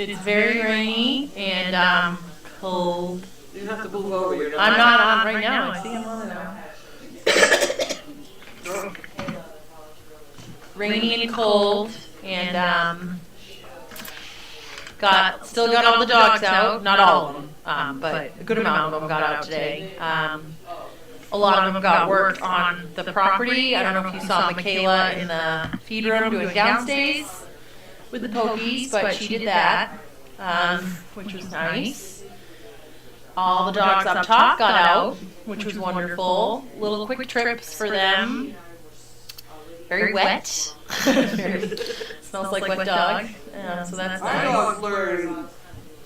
It's very rainy and cold. You have to move over. You're I'm not on right now. I see I'm on now. Rainy and cold, and still got all the dogs out. Not all of them, but a good amount of them got out today. A lot of them got work on the property. I don't know if you saw Michaela in the feed room doing downstays with the pokies, but she did that, which was nice. All the dogs up top got out, which was wonderful. Little quick trips for them. Very wet. Smells like wet dog. So that's Our nice. dogs learn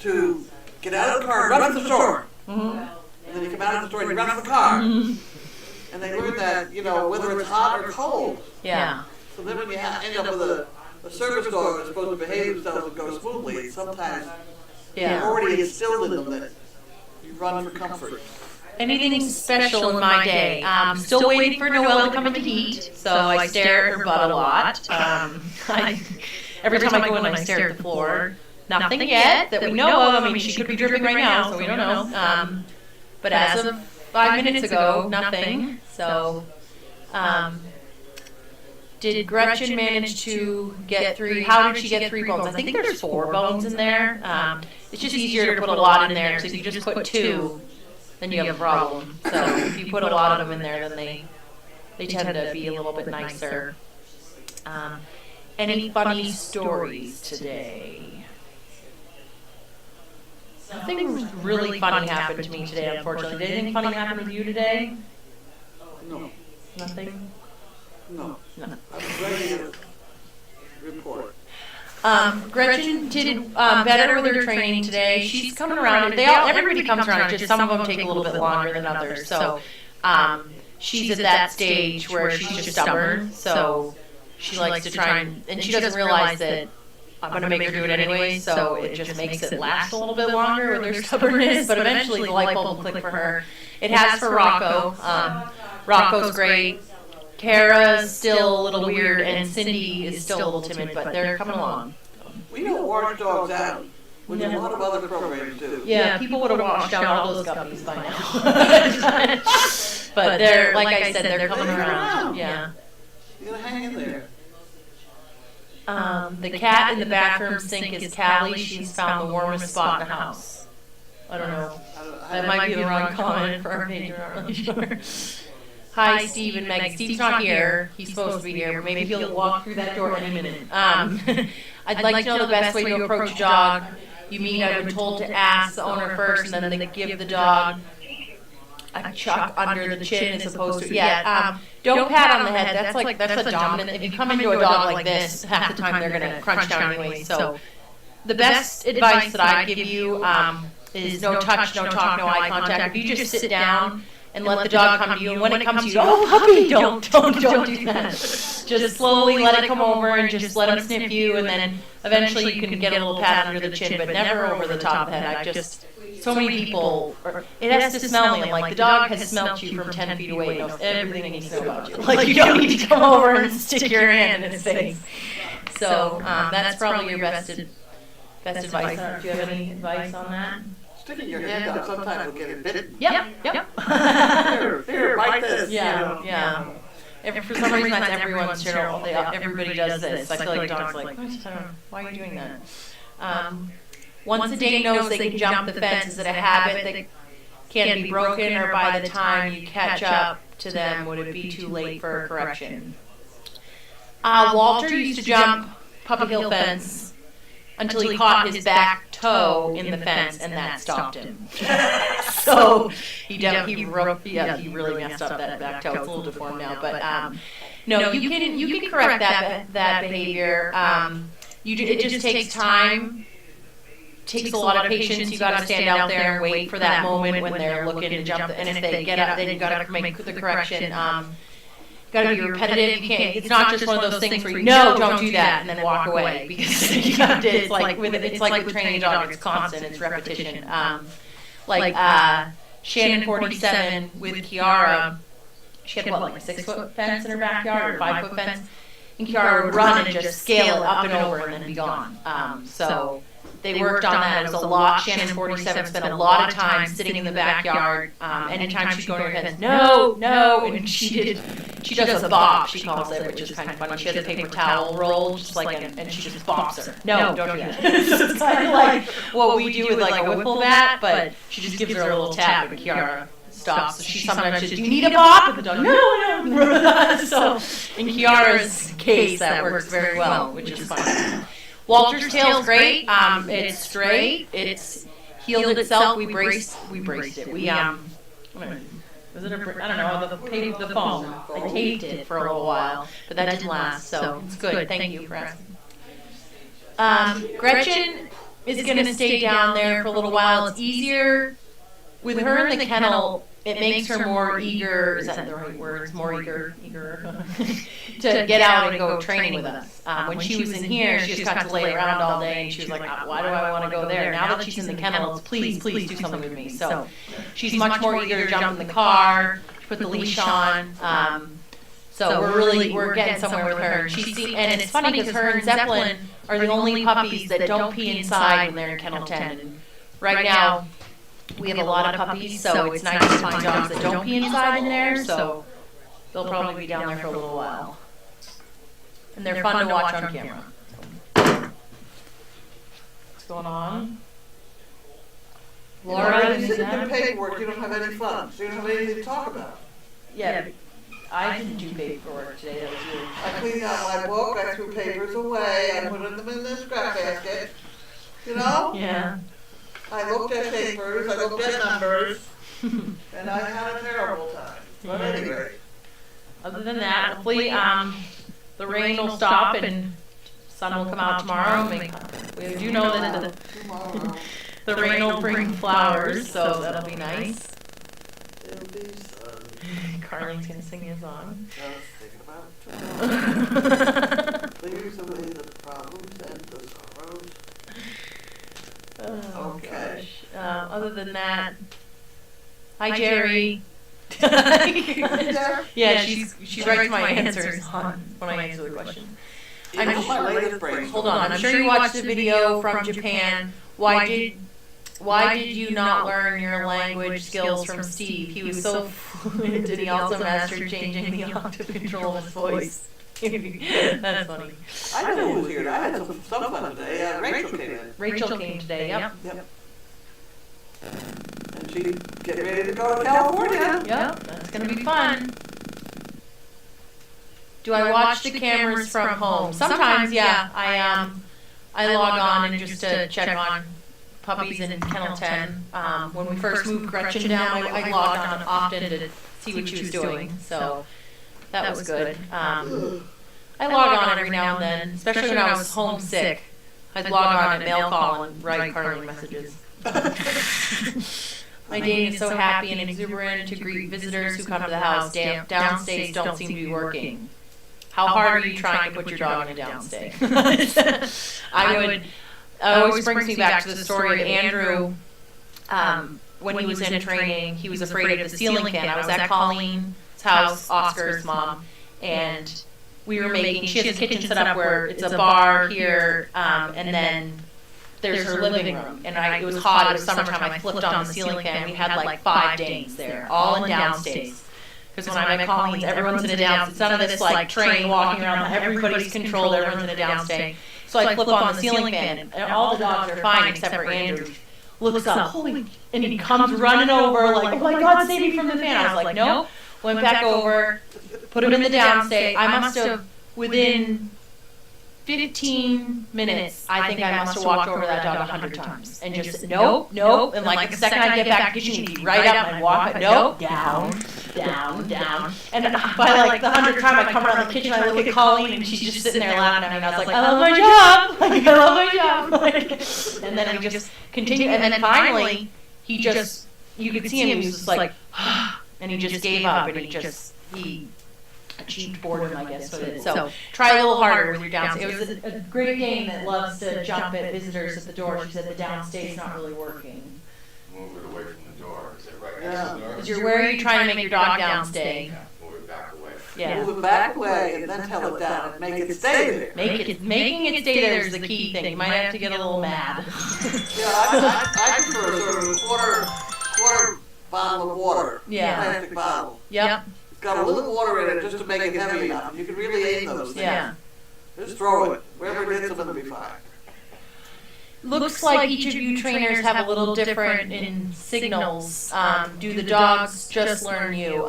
to get out of the car, run to the store. Mm-hmm. And then you come out of the store and you run to the car. Mm-hmm. And they learn that, whether it's hot or cold. Yeah. So then when you end up with a service dog that's supposed to behave themselves and go smoothly, sometimes you already instilled in them that you run for comfort. Anything special in my day? Still waiting for Noelle to come into heat, so I stare at her butt a lot. Every time I go in, I stare at the floor. Nothing yet that we know of. I mean, she could be dripping right now, so we don't know. But as of 5 minutes ago, nothing. So, did Gretchen manage to get 3? How did she get 3 bones? I think there's 4 bones in there. It's just easier to put a lot in there, so if you just put 2, then you have a problem. So if you put a lot of them in there, then they tend to be a little bit nicer. Any funny stories today? Nothing really funny happened to me today, unfortunately. Did anything funny happen with you today? No. Nothing? No. No. I'm ready to report. Gretchen did better with her training today. She's coming around. Everybody comes around. Just some of them take a little bit longer than others. So she's at that stage where she's just stubborn. So she likes to try and she doesn't realize that I'm going to make her do it anyway. So it just makes it last a little bit longer with her stubbornness. But eventually the light bulb will click for her. It has for Rocco. Rocco's great. Kara's still a little weird, and Cindy is still a little timid, but they're coming along. We don't wash dogs out, which a lot of other programs do. Yeah, people would have washed out all those guppies by now. But they're, like I said, they're coming around. Yeah. You gotta hang in there. The cat in the bathroom sink is Callie. She's found the warmest spot in the house. I don't know. That might be the wrong comment for our page. We're not really sure. Hi, Steve and Meg. Steve's not here. He's supposed to be here, but maybe he'll walk through that door any minute. I'd like to know the best way to approach a dog you meet. I've been told to ask the owner first, and then they give the dog a chuck under the chin as opposed to don't pat on the head. That's a dominant. If you come into a dog like this, half the time they're gonna crunch down anyway. So the best advice that I give you is no touch, no talk, no eye contact. If you just sit down and let the dog come to you, and when it comes to you, oh puppy, don't do that. Just slowly let it come over and just let him sniff you, and then eventually you can get a little pat under the chin, but never over the top of the head. So many people, it has to smell me. I'm like, the dog has smelt you from 10 feet away, knows everything he knows about you. Like, you don't need to come over and stick your hand in his face. So that's probably your best advice. Do you have any advice on that? Sticking your hand out sometimes will get it bitten. Yep. Here, like this. Yeah. For some reason, that's everyone's channel. Everybody does this. I feel like dogs like, why are you doing that? Once a day knows they can jump the fence, is it a habit that can be broken, or by the time you catch up to them, would it be too late for a correction? Walter used to jump Puppy Hill fence until he caught his back toe in the fence, and that stopped him. So he really messed up that back toe. It's a little deformed now, but no, you can correct that behavior. It just takes time. Takes a lot of patience. You got to stand out there and wait for that moment when they're looking to jump. And if they get up, then you got to make the correction. Got to be repetitive. You can't. It's not just one of those things where don't do that, and then walk away, because you have to. It's like with training a dog. It's constant. It's repetition. Shannon 47 with Kiara. She had like a 6-foot fence in her backyard, or 5-foot fence, and Kiara would run and just scale it up and over and then be gone. So they worked on that. It was a lot. Shannon 47 spent a lot of time sitting in the backyard. Anytime she'd go to her head, no, and she does a bop, she calls it, which is kind of funny. She has a paper towel roll, just like, and she just bops her. No, don't do that. It's kind of like what we do with like a whipple bat, but she just gives her a little tap, and Kiara stops. So she sometimes says, do you need a bop? And the dog, no. So in Kiara's case, that works very well, which is fun. Walter's tail's great. It's straight. It's healed itself. We braced it. Was it I don't know, the foam. I taped it for a little while, but that didn't last, so it's good. Thank you for asking. Gretchen is going to stay down there for a little while. It's easier with her in the kennel. It makes her more eager, is that the right word? More eager to get out and go training with us. When she was in here, she just got to lay around all day, and she was like, why do I want to go there? Now that she's in the kennel, it's please do something with me. So she's much more eager to jump in the car, put the leash on. So we're getting somewhere with her. And it's funny because her and Zeppelin are the only puppies that don't pee inside when they're in Kennel 10. And right now, we have a lot of puppies, so it's nice to find dogs that don't pee inside in there, so they'll probably be down there for a little while. And they're fun to watch on camera. What's going on? Laura, you sit in the paperwork, you don't have any fun, so you don't have anything to talk about. Yeah, I didn't do paperwork today, that was you. I cleaned out my book, I threw papers away, I put them in the scrap basket, you know? Yeah. I looked at papers, I looked at numbers, and I had a terrible time. But anyway. Other than that, hopefully the rain will stop and sun will come out tomorrow. We do know that the rain will bring flowers, so that'll be nice. It'll be sun. Carly's going to sing me a song. I was thinking about tomorrow. Clears away the problems and the sorrows. Oh, okay. Gosh. Other than that, hi Jerry. Yeah, she writes my answers when I answer the question. Hold on, I'm sure you watched the video from Japan. Why did you not learn your language skills from Steve? He was so fluent, and he also mastered changing the octave control of his voice. That's funny. I know who was here. I had some fun today. Rachel came in. Rachel came today, yep. And she get ready to go to California. Yep, that's going to be fun. Do I watch the cameras from home? Sometimes, yeah. I log on and just to check on puppies in Kennel 10. When we first moved Gretchen down, I logged on often to see what she was doing. So that was good. I log on every now and then, especially when I was homesick. I'd log on at mail call and write Carly messages. My Dane is so happy and exuberant to greet visitors who come to the house. Downstays don't seem to be working. How hard are you trying to put your dog in a downstay? It always brings me back to the story of Andrew. When he was in training, he was afraid of the ceiling fan. I was at Colleen's house, Oscar's mom, and we were she has a kitchen set up where it's a bar here, and then there's her living room. And it was hot, it was summertime, I flipped on the ceiling fan. We had like 5 Danes there, all in downstays. Because when I'm at Colleen's, everyone's in a downstay. It's none of this like train walking around, everybody's controlled, everyone's in a downstay. So I flip on the ceiling fan, and all the dogs are fine except for Andrew. Looks up, and he comes running over like, oh my God, save me from the fan. I was like, no. Went back over, put him in the downstay. I must have, within 15 minutes, I think I must have walked over that dog 100 times. And just, nope. And like the second I get back to the kitchen, he'd be right up and I'd walk, nope, down. And by like the 100th time I come around the kitchen, I look at Colleen and she's just sitting there laughing at me. And I was like, I love my job. And then we just continued. And then finally, you could see him, he was just like, and he just gave up, and he achieved boredom, I guess, with it. So try a little harder with your downstay. It was a great Dane that loves to jump at visitors at the door. She said the downstay is not really working. Move it away from the door. Is it right Yeah. next to the door? Where are you trying to make your dog downstay? Yeah, move it back away. Yeah. Move it back away and then tell it down and make it stay there. Making it stay there is the key thing. You might have to get a little mad. Yeah, I prefer sort of a quarter bottle of water. Yeah. Plastic bottle. Yep. It's got a little water in it just to make it heavy enough. You can really aim those things. Yeah. Just throw it. Wherever it hits them, it'll be fine. Looks like each of you trainers have a little different in signals. Do the dogs just learn you?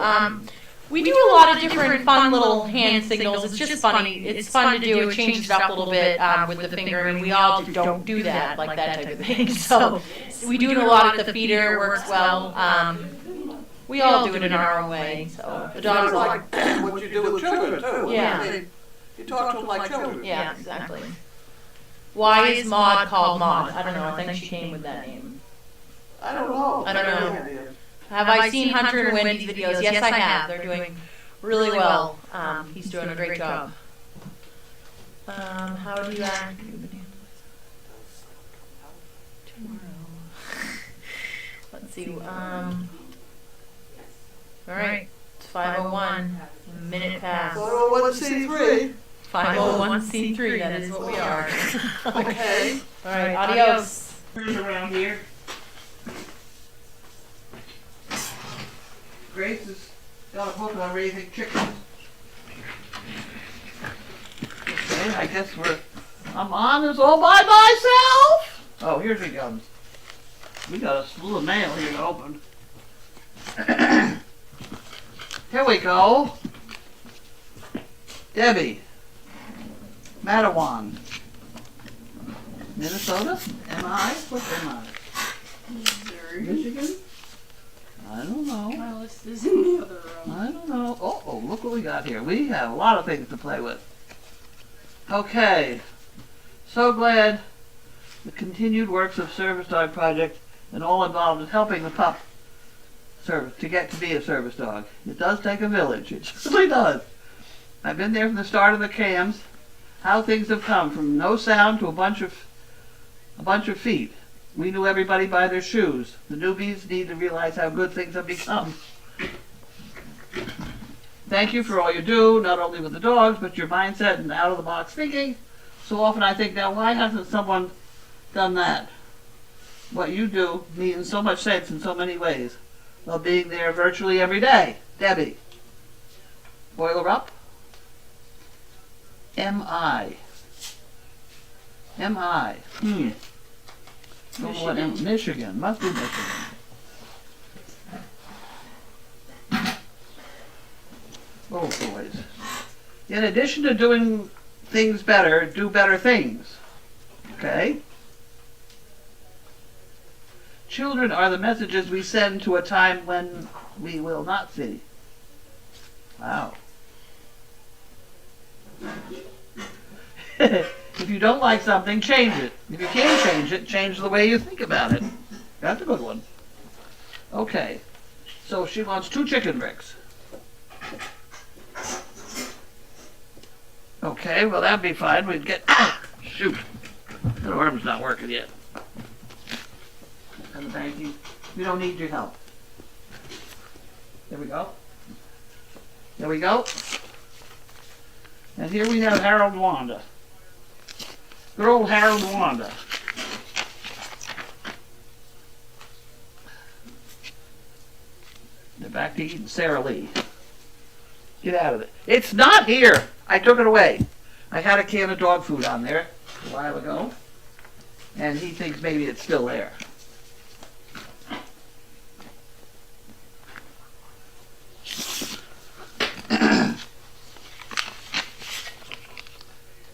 We do a lot of different fun little hand signals. It's just funny. It's fun to do. It changes it up a little bit with the finger. I mean, we all don't do that, like that type of thing. So we do it a lot at the feeder. It works well. We all do it in our own way. So the dogs like what you do with children, too. Yeah. You talk to them like children. Yeah, exactly. Why is Maud called Maud? I don't know. I think she came with that name. I don't know. I don't know. Have I seen Hunter and Wendy's videos? Yes, I have. They're doing really well. He's doing a great job. How do you act? Tomorrow. Let's see. All right. It's 5:01. Minute past. 501c3. 501c3. That is what we are. Okay. All right. Adios. Around here. Grace has got a book on raising chickens. Okay, I guess I'm on this all by myself. Oh, here she comes. We got a slew of mail here to open. Here we go. Debbie. Matawan. Minnesota? M.I.? What's M.I.? Missouri. Michigan? I don't know. My list is in the other room. I don't know. Oh, look what we got here. We have a lot of things to play with. Okay. So glad the continued works of Service Dog Project and all involved in helping the pup service to get to be a service dog. It does take a village. It certainly does. I've been there from the start of the cams. How things have come from no sound to a bunch of feet. We knew everybody by their shoes. The newbies need to realize how good things have become. Thank you for all you do, not only with the dogs, but your mindset and out-of-the-box thinking. So often I think, now why hasn't someone done that? What you do means so much sense in so many ways. While being there virtually every day. Debbie. Boiler up. M.I. M.I. Michigan. Michigan. Must be Michigan. Oh, boys. In addition to doing things better, do better things. Okay? Children are the messages we send to a time when we will not see. Wow. If you don't like something, change it. If you can't change it, change the way you think about it. That's a good one. Okay. So she wants 2 chicken bricks. Okay, well that'd be fine. We'd get... Shoot. That arm's not working yet. And thank you. We don't need your help. There we go. There we go. And here we have Harold and Wanda. Good old Harold and Wanda. They're back to eating Sara Lee. Get out of it. It's not here! I took it away. I had a can of dog food on there a while ago. And he thinks maybe it's still there.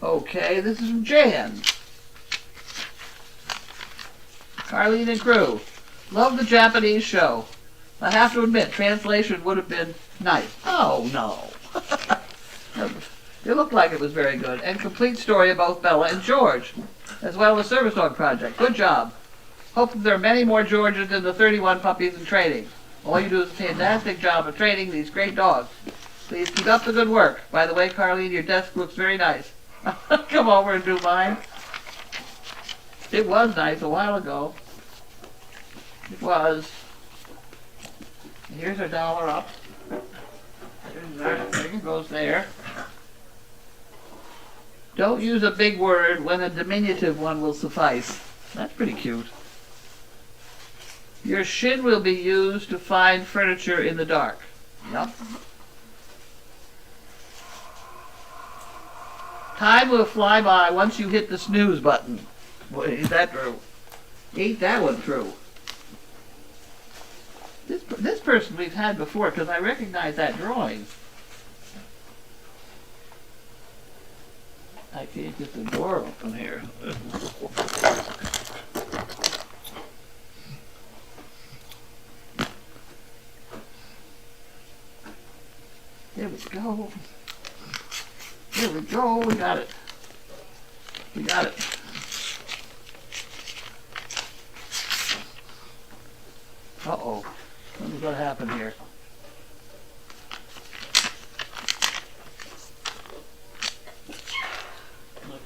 Okay, this is from Jan. Carlene and crew. Love the Japanese show. I have to admit, translation would have been nice. Oh, no. It looked like it was very good. And complete story of both Bella and George, as well as Service Dog Project. Good job. Hope that there are many more Georges than the 31 puppies in training. All you do is a fantastic job of training these great dogs. Please keep up the good work. By the way, Carlene, your desk looks very nice. Come over and do mine. It was nice a while ago. It was. Here's $1 up. There's That thing goes there. Don't use a big word when a diminutive one will suffice. That's pretty cute. Your shin will be used to find furniture in the dark. Yep. Time will fly by once you hit the snooze button. Boy, ain't that true? Ain't that one true? This person we've had before because I recognize that drawing. I can't get the door open here. There we go. There we go. We got it. We got it. Uh-oh. What's going to happen here?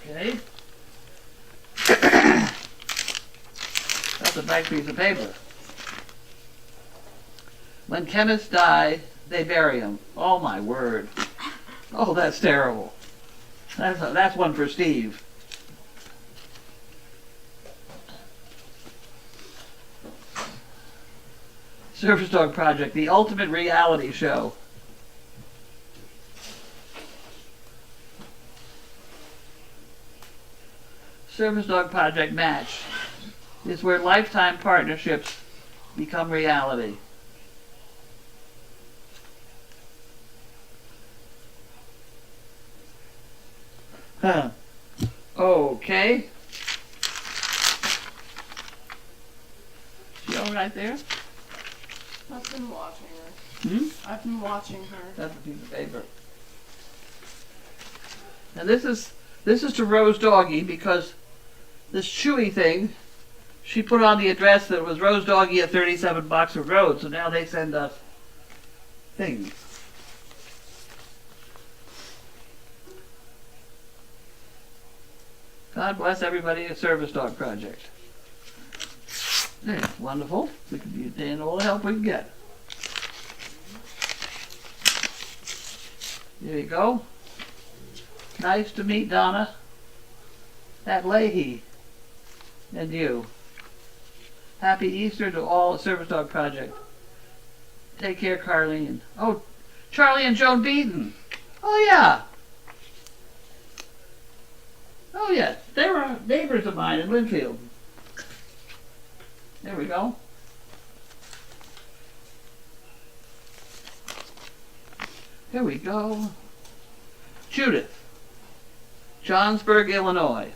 Okay. That's a nice piece of paper. When chemists die, they bury them. Oh my word. Oh, that's terrible. That's one for Steve. Surface Dog Project, the ultimate reality show. Surface Dog Project Match is where lifetime partnerships become reality. Huh. Okay. She all right there? I've been watching her. Hmm? I've been watching her. That's a piece of paper. Now this is to Rose Doggy because this Chewy thing, she put on the address that it was Rose Doggy at 37 Boxer Road, so now they send us things. God bless everybody at Service Dog Project. Yeah, wonderful. We can be in all the help we can get. There you go. Nice to meet Donna. That Leahy. And you. Happy Easter to all at Service Dog Project. Take care, Carlene. Oh, Charlie and Joan Beaton. Oh, yeah. Oh, yes. They were neighbors of mine in Linfield. There we go. Here we go. Judith. Johnsburg, Illinois.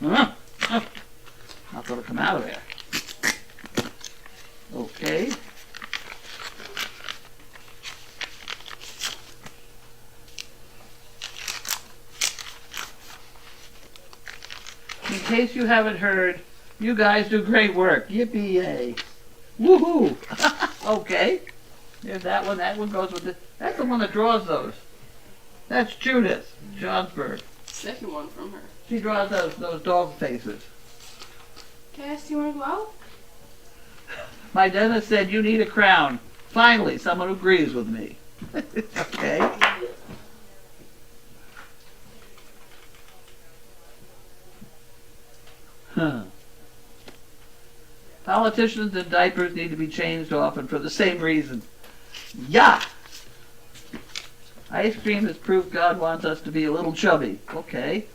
Not going to come out of there. Okay. In case you haven't heard, you guys do great work. Yippee-yay. Woohoo! Okay. There's that one. That one goes with it. That's the one that draws those. That's Judith Johnsburg. Second one from her. She draws those dog faces. Cass, you want to go out? My dentist said you need a crown. Finally, someone who agrees with me. Okay. Huh. Politicians in diapers need to be changed often for the same reason. Yeah! Ice cream is proof God wants us to be a little chubby. Okay.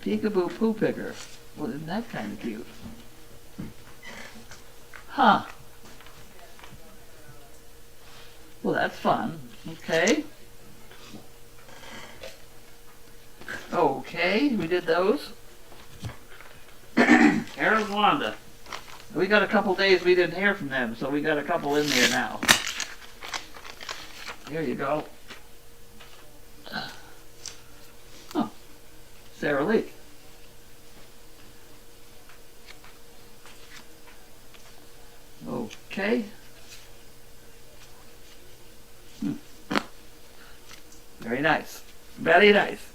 Peekaboo poo picker. Well, isn't that kind of cute? Huh. Well, that's fun. Okay. Okay, we did those. Aaron Wanda. We got a couple days we didn't hear from them, so we got a couple in there now. Here you go. Oh, Sarah Lee. Okay. Very nice. Very nice.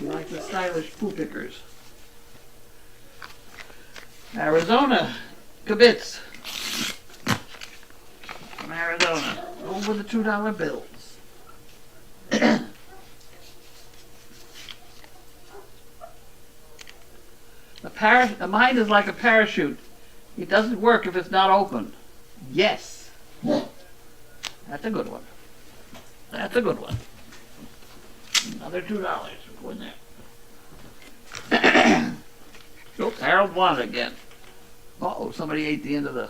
You like the stylish poo pickers. Arizona Kibitz. From Arizona. Over the $2 bills. A mind is like a parachute. It doesn't work if it's not open. Yes. That's a good one. That's a good one. Another $2. Go in there. Oops, Harold won again. Uh-oh, somebody ate the end of the...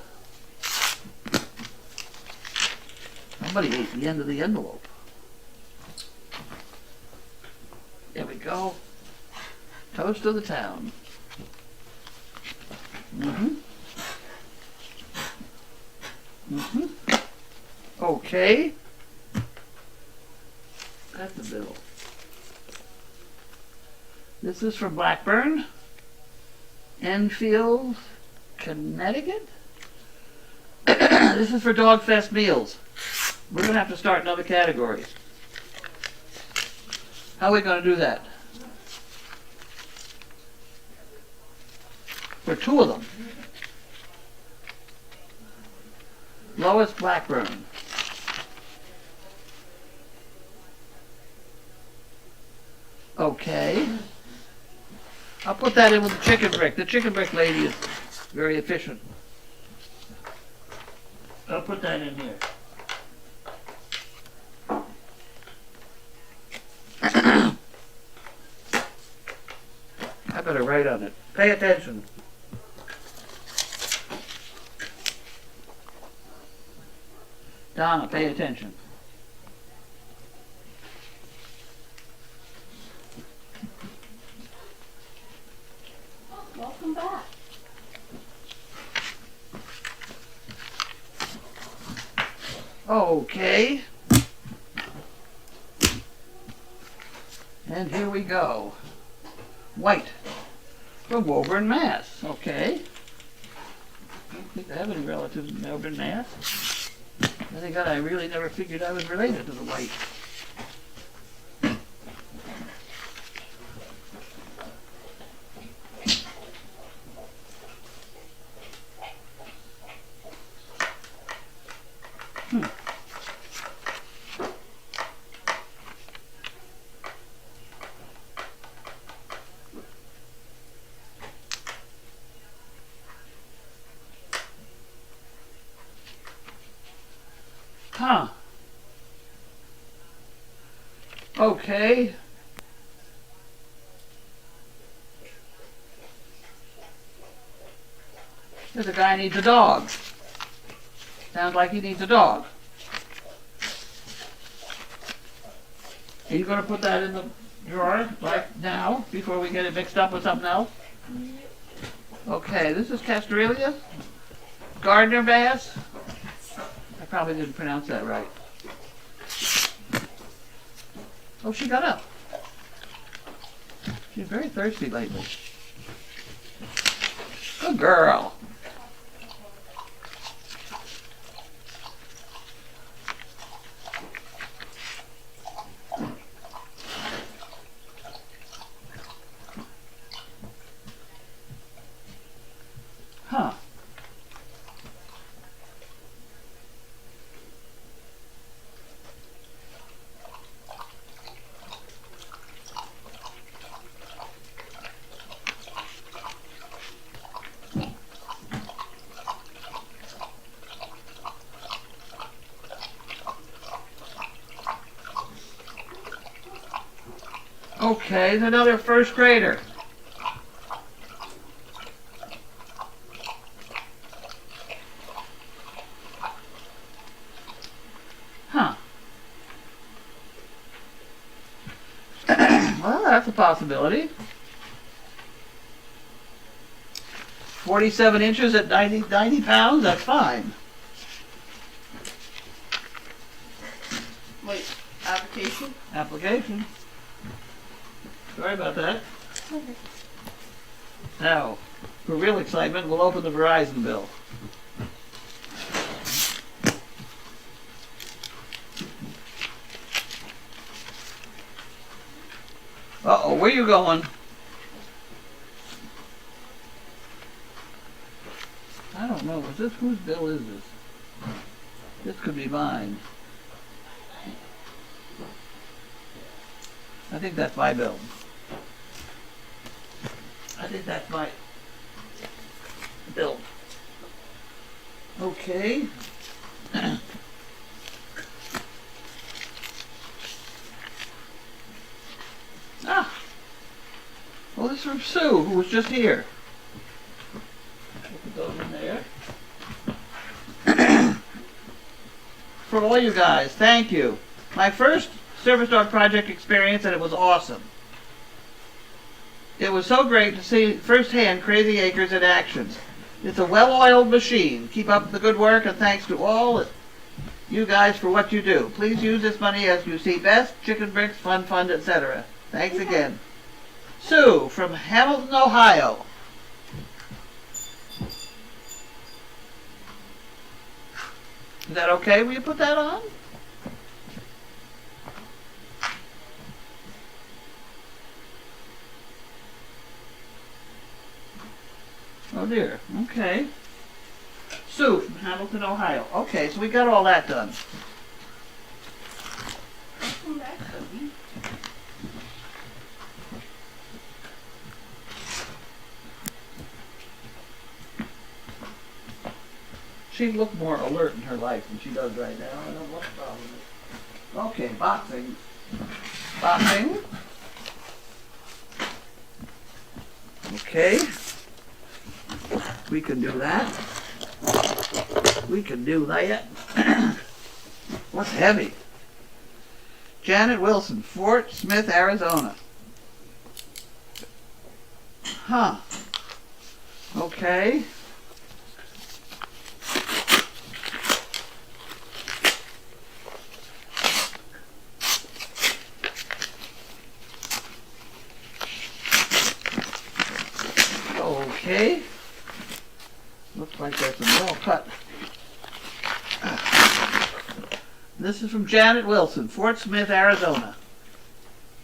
Somebody ate the end of the envelope. There we go. Toast of the town. Mm-hmm. Mm-hmm. Okay. That's the bill. This is for Blackburn, Enfield, Connecticut. This is for Dogfest meals. We're going to have to start another category. How are we going to do that? For two of them. Lois Blackburn. Okay. I'll put that in with the chicken brick. The chicken brick lady is very efficient. I'll put that in here. I better write on it. Pay attention. Donna, pay attention. Welcome back. Okay. And here we go. White from Woburn, Mass. Okay. I don't think I have any relatives in Woburn, Mass. Thank God, I really never figured I was related to the White. Huh. Okay. There's a guy who needs a dog. Sounds like he needs a dog. Are you going to put that in the drawer right now before we get it mixed up with something else? Okay, this is Castorelia. Gardner Bass. I probably didn't pronounce that right. Oh, she got up. She's very thirsty lately. Good girl. Huh. Okay, there's another first grader. Huh. Well, that's a possibility. 47 inches at 90 pounds, that's fine. Wait, application? Application. Sorry about that. Now, for real excitement, we'll open the Verizon bill. Uh-oh, where you going? I don't know. Is this whose bill is this? This could be mine. I think that's my bill. I think that's my bill. Okay. Ah. Well, this is from Sue, who was just here. Put those in there. For all you guys, thank you. My first Service Dog Project experience, and it was awesome. It was so great to see firsthand Crazy Acres in action. It's a well-oiled machine. Keep up the good work, and thanks to all you guys for what you do. Please use this money as you see best. Chicken Bricks, Fun Fund, etc. Thanks again. Sue from Hamilton, Ohio. Is that okay? Will you put that on? Oh dear. Okay. Sue from Hamilton, Ohio. Okay, so we got all that done. She looked more alert in her life than she does right now. I don't know what the problem is. Okay, boxing. Boxing. Okay. We can do that. We can do that. What's heavy? Janet Wilson, Fort Smith, Arizona. Huh. Okay. Okay. Looks like there's some well cut. This is from Janet Wilson, Fort Smith, Arizona.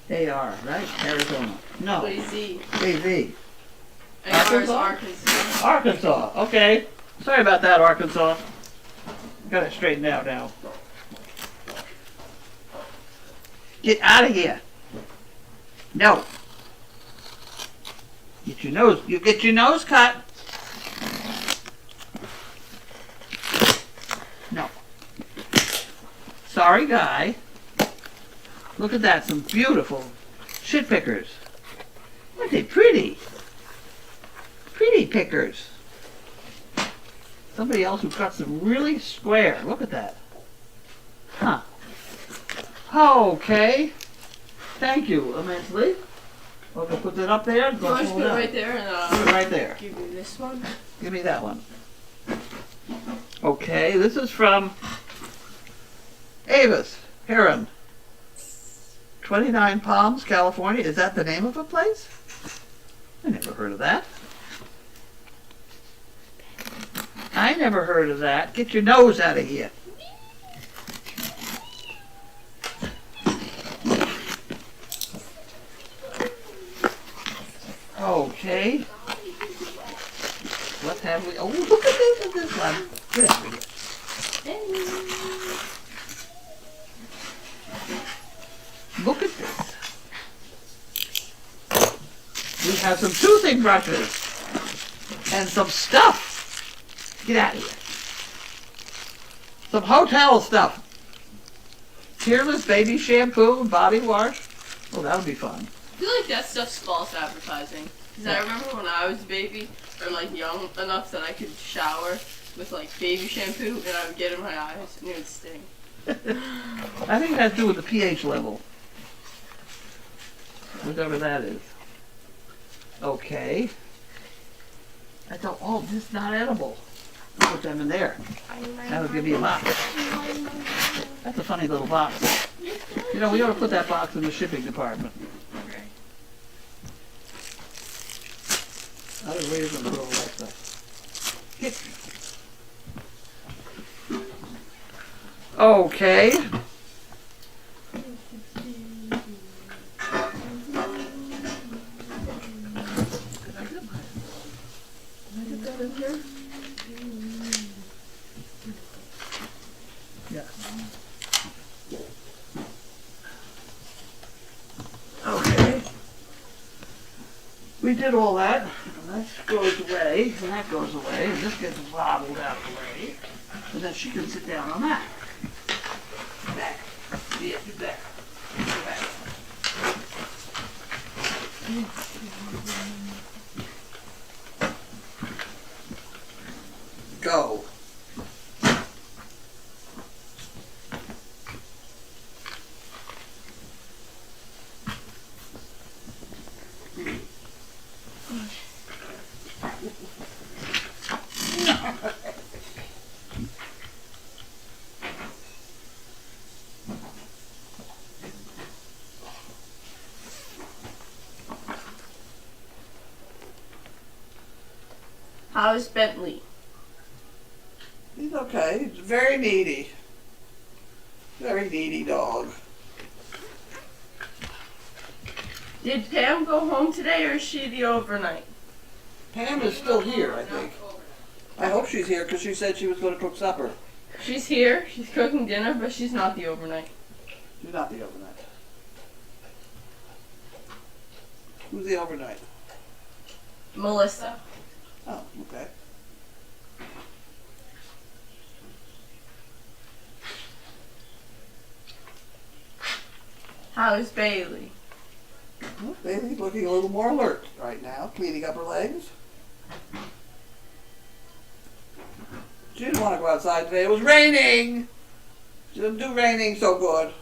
AR, right? Arizona. No. AZ. AZ. AR is Arkansas. Arkansas. Okay. Sorry about that, Arkansas. Got it straightened out now. Get out of here. No. Get your nose. You get your nose cut. No. Sorry, guy. Look at that. Some beautiful shit pickers. Aren't they pretty? Pretty pickers. Somebody else who cut some really square. Look at that. Huh. Okay. Thank you immensely. We'll go put that up there. You want to put it right there and Put it right there. give you this one? Give me that one. Okay, this is from Avis Heron. 29 Palms, California. Is that the name of a place? I never heard of that. I never heard of that. Get your nose out of here. Okay. What have we? Oh, look at this one. Get out of here. Look at this. We have some toothing brushes and some stuff. Get out of here. Some hotel stuff. Tearless baby shampoo and body wash. Oh, that'll be fun. I feel like that stuff's false advertising. Because I remember when I was a baby, or like young enough that I could shower with like baby shampoo and I would get in my eyes and it would sting. I think it has to do with the pH level. Whatever that is. Okay. I thought, oh, this is not edible. I'll put them in there. That'll give me a box. That's a funny little box. You know, we ought to put that box in the shipping department. I don't know where you're going to put all that stuff. Okay. Okay. We did all that, and that goes away, and that goes away, and this gets bottled out of the way. And then she can sit down on that. Back. Yeah, do that. Do that. Go. How's Bentley? He's okay. He's very needy. Very needy dog. Did Pam go home today, or is she the overnight? Pam is still here, I think. I hope she's here because she said she was going to cook supper. She's here. She's cooking dinner, but she's not the overnight. She's not the overnight. Who's the overnight? Melissa. Oh, okay. How's Bailey? Well, Bailey's looking a little more alert right now, cleaning up her legs. She didn't want to go outside today. It was raining. She doesn't do raining so good.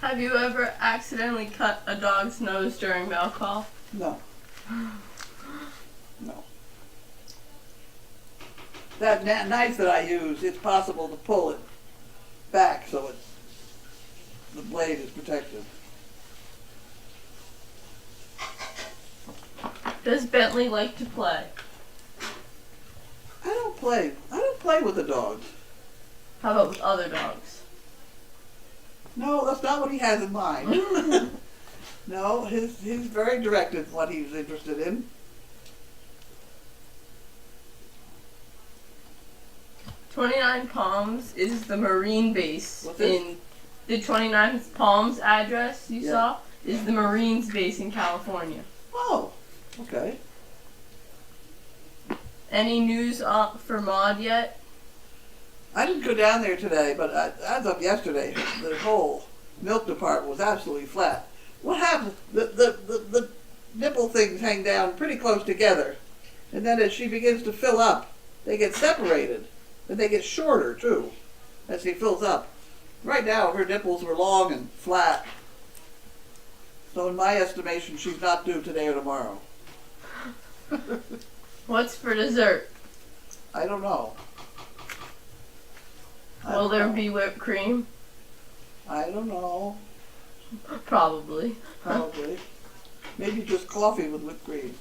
Have you ever accidentally cut a dog's nose during mail call? No. No. That knife that I use, it's possible to pull it back so the blade is protected. Does Bentley like to play? I don't play with the dogs. How about with other dogs? No, that's not what he has in mind. No, he's very directed in what he's interested in. 29 Palms is the Marine base What's this? in the 29 Palms address you Yeah. saw is the Marines base in California. Oh, okay. Any news for Maud yet? I didn't go down there today, but as of yesterday, the whole milk department was absolutely flat. What happens? The nipple things hang down pretty close together, and then as she begins to fill up, they get separated, and they get shorter too, as she fills up. Right now, her nipples were long and flat, so in my estimation, she's not due today or tomorrow. What's for dessert? I don't know. I Will don't there know. be whipped cream? I don't know. Probably. Probably. Maybe just coffee with whipped cream.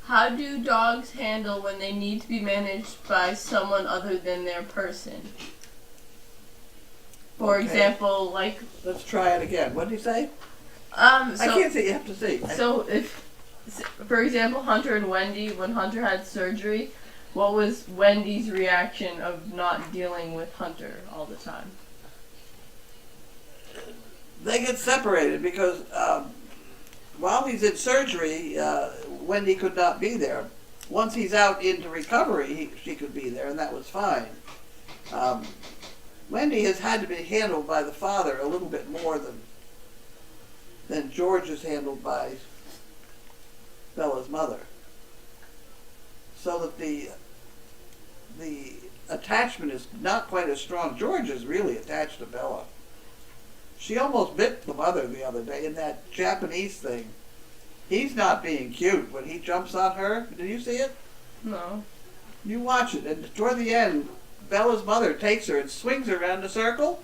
How do dogs handle when they need to be managed by someone other than their person? For Okay. example, like Let's try it again. What did he say? so I can't see. You have to see. So for example, Hunter and Wendy, when Hunter had surgery, what was Wendy's reaction of not dealing with Hunter all the time? They get separated because while he's in surgery, Wendy could not be there. Once he's out into recovery, she could be there, and that was fine. Wendy has had to be handled by the father a little bit more than George is handled by Bella's mother. So that the attachment is not quite as strong. George is really attached to Bella. She almost bit the mother the other day in that Japanese thing. He's not being cute when he jumps on her. Did you see it? No. You watch it, and toward the end, Bella's mother takes her and swings her around in a circle.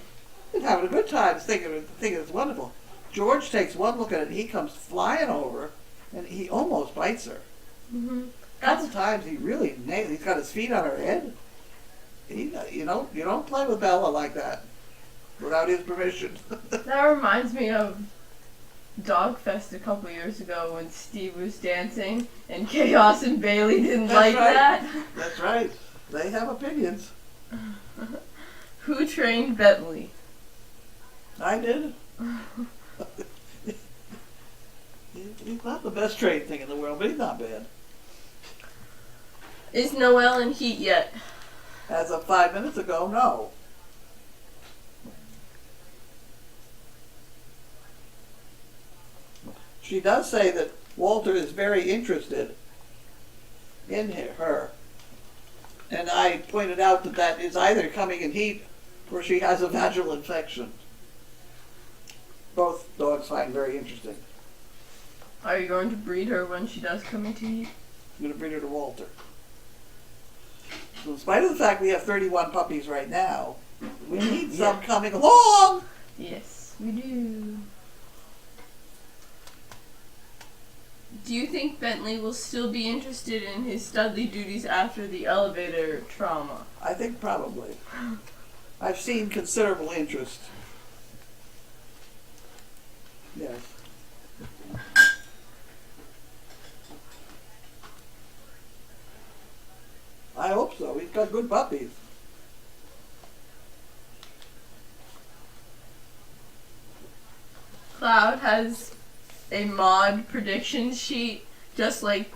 And having a good time, thinking it's wonderful. George takes one look at it, and he comes flying over, and he almost bites her. Mm-hmm. A couple times he really nailed. He's got his feet on her head. You don't play with Bella like that without his permission. That reminds me of Dog Fest a couple years ago when Steve was dancing and Chaos and Bailey didn't That's like right. that. That's right. They have opinions. Who trained Bentley? I did. He's not the best trained thing in the world, but he's not bad. Is Noelle in heat yet? As of 5 minutes ago, no. She does say that Walter is very interested in her. And I pointed out that that is either coming in heat or she has a vaginal infection. Both dogs find very interesting. Are you going to breed her when she does come into heat? I'm going to bring her to Walter. So in spite of the fact we have 31 puppies right now, we need some coming along. Yes, we do. Do you think Bentley will still be interested in his studly duties after the elevator trauma? I think probably. I've seen considerable interest. Yes. I hope so. He's got good puppies. Cloud has a mod prediction sheet, just like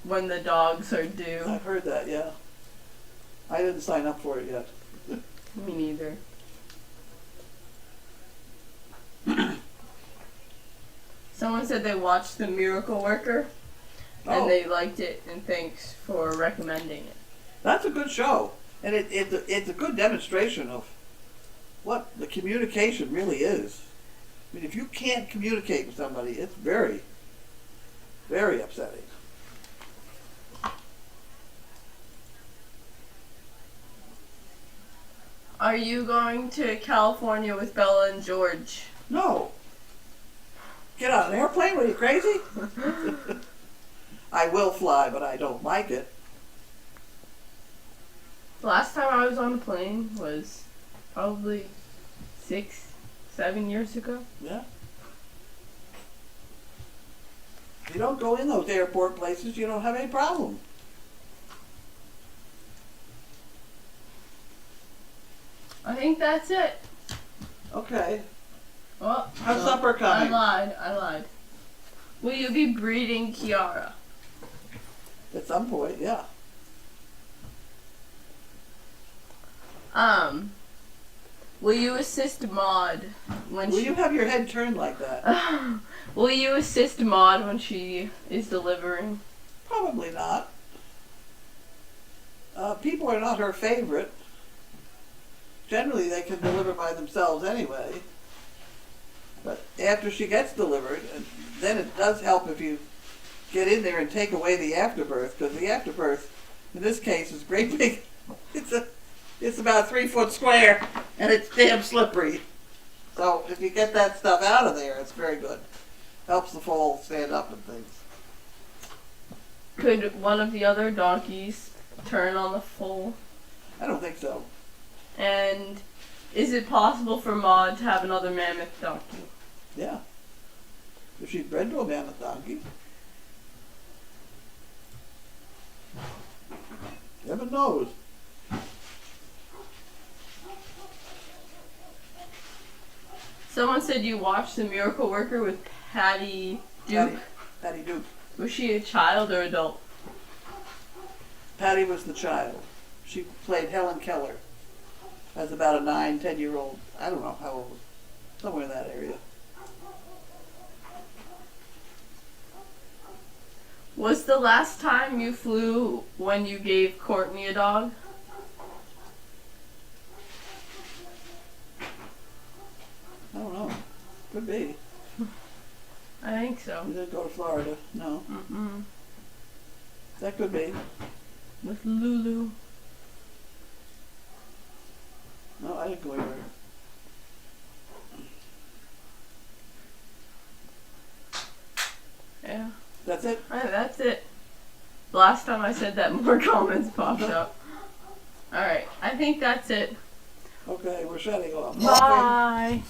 when the dogs are due. I've heard that, yeah. I didn't sign up for it yet. Me neither. Someone said they watched The Miracle Worker and Oh. they liked it, and thanks for recommending it. That's a good show. And it's a good demonstration of what the communication really is. I mean, if you can't communicate with somebody, it's very, very upsetting. Are you going to California with Bella and George? No. Get on an airplane? What, are you crazy? I will fly, but I don't like it. The last time I was on a plane was probably 6, 7 years ago. Yeah. If you don't go in those airport places, you don't have any problem. I think that's it. Okay. Well, How's supper coming? I lied. Will you be breeding Kiara? At some point, yeah. Will you assist Maud when Will she... you have your head turned like that? Will you assist Maud when she is delivering? Probably not. People are not her favorite. Generally, they can deliver by themselves anyway. But after she gets delivered, and then it does help if you get in there and take away the afterbirth, because the afterbirth, in this case, is great big. It's about 3 foot square, and it's damn slippery. So if you get that stuff out of there, it's very good. Helps the foal stand up and things. Could one of the other donkeys turn on the foal? I don't think so. And is it possible for Maud to have another mammoth donkey? Yeah. If she's bred to a mammoth donkey. Heaven knows. Someone said you watched The Miracle Worker with Patty Duke. Patty Duke. Was she a child or adult? Patty was the child. She played Helen Keller as about a 9, 10-year-old. I don't know how old. Somewhere in that area. Was the last time you flew when you gave Courtney a dog? I don't know. Could be. I think so. You didn't go to Florida. No. Mm-mm. That could be. With Lulu. No, I didn't go anywhere. Yeah. That's it? Alright, that's it. The last time I said that, more comments popped up. Alright, I think that's it. Okay, we're shutting off. Bye.